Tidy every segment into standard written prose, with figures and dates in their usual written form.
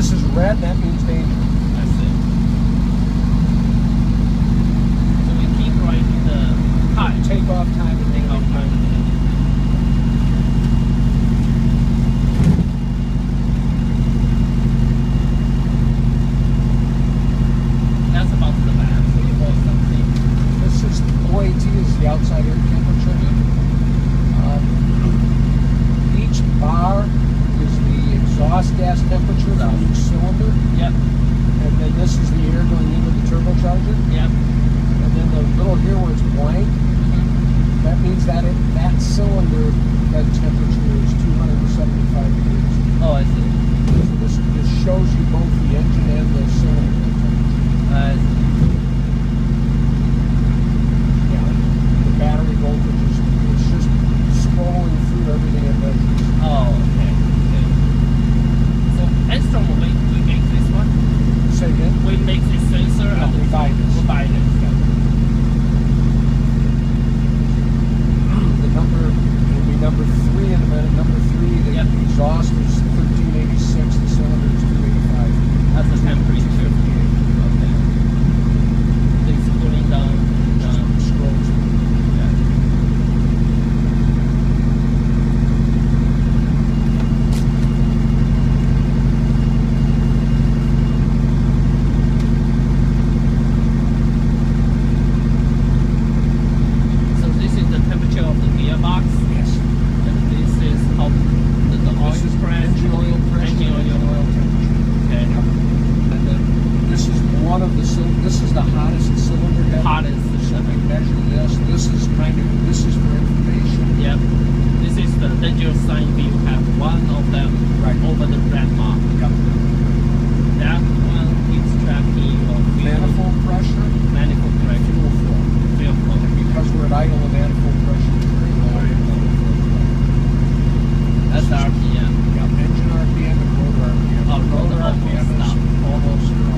this is red, that means danger. I see. So we keep writing the time. Takeoff time and Takeoff time. That's about the battery or something. This is OAT is the outside air temperature. Each bar is the exhaust gas temperature for each cylinder, Yep. and then this is the air going into the turbocharger. Yep. And then the little here where it's blank, that means that that cylinder head temperature is 275 degrees. Oh, I see. So this shows you both the engine and the cylinder head temperature. Yeah, the battery voltage is just scrolling through everything it measures. Oh, okay. Okay. So Enstrom, we make this one. Say again? We make this sensor. No, we buy this. We buy this. The number will be number 3 in a minute. Number 3, the Yep. exhaust is 1386. The cylinder is 285. That's the temperature. Okay. It's cooling down. Scrolls. Yeah. So this is the temperature of the gearbox, Yes. and this is how the oil This is pressure. engine oil pressure. Engine oil. temperature. Okay. And then this is one of the this is the hottest cylinder head. Hottest. So we measure this. This is for information. Yep. This is the dangerous sign if you have one of them Right. over the red mark. Yep. That one is tracking your fuel, Manifold pressure, manifold pressure, fuel flow. fuel flow. And because we're at idle, the manifold pressure is very low. That's RPM. Yep. Engine RPM and rotor RPM. Oh, rotor RPM is almost almost zero.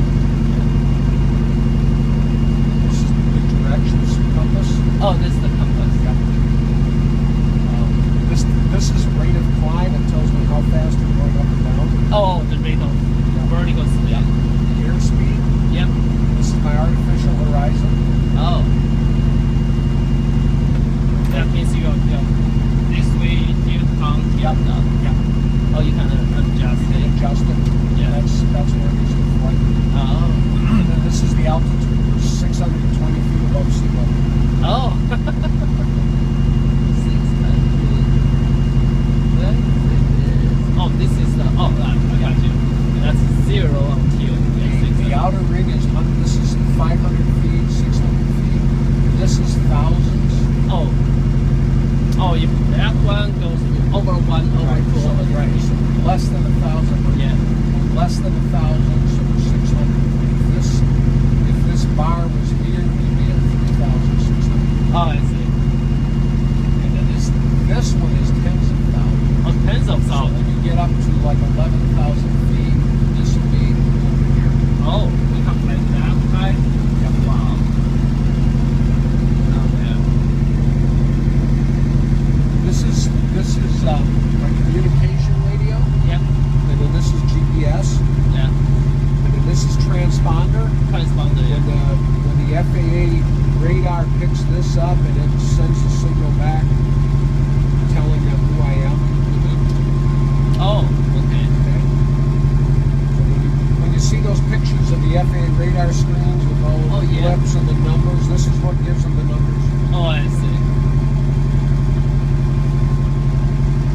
This is the directions compass. Oh, this is the compass. Yep. This is rate of climb. It tells me how fast we're going up and down. Oh, the rate of vertical speed. Airspeed. Yep. This is my artificial horizon. Oh. That means you are this way you count. Yep. Yep. Oh, you can adjust it. Adjust it. Yeah. That's where it is in flight. Oh. And then this is the altitude. We're 620 feet above sea level. Oh. 600. Oh, this is the. Oh, I got you. That's 0 until The outer ring is this is 500 feet, 600 feet. This is thousands. Oh. Oh, if that one goes over 1 over 2 So, over 3. right. So less than 1,000. Yeah. Less than 1,000, so we're 600. If this bar was here, we'd be at 3,600. Oh, I see. And then this one is tens of thousands. Oh, tens of So thousands. when you get up to like 11,000 feet, this will be over here. Oh, we can play that high? Wow. Oh, yeah. This is my communication radio, Yep. and then this is GPS, Yeah. and then this is transponder. Transponder. When the FAA radar picks this up and it sends a signal back telling them who I am. Oh, okay. Okay. So when you see those pictures of the FAA radar screens with all Oh, the yeah. blips and the numbers, this is what gives them the numbers. Oh, I see.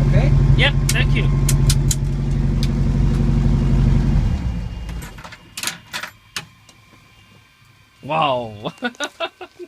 Okay? Yep, thank you. Wow.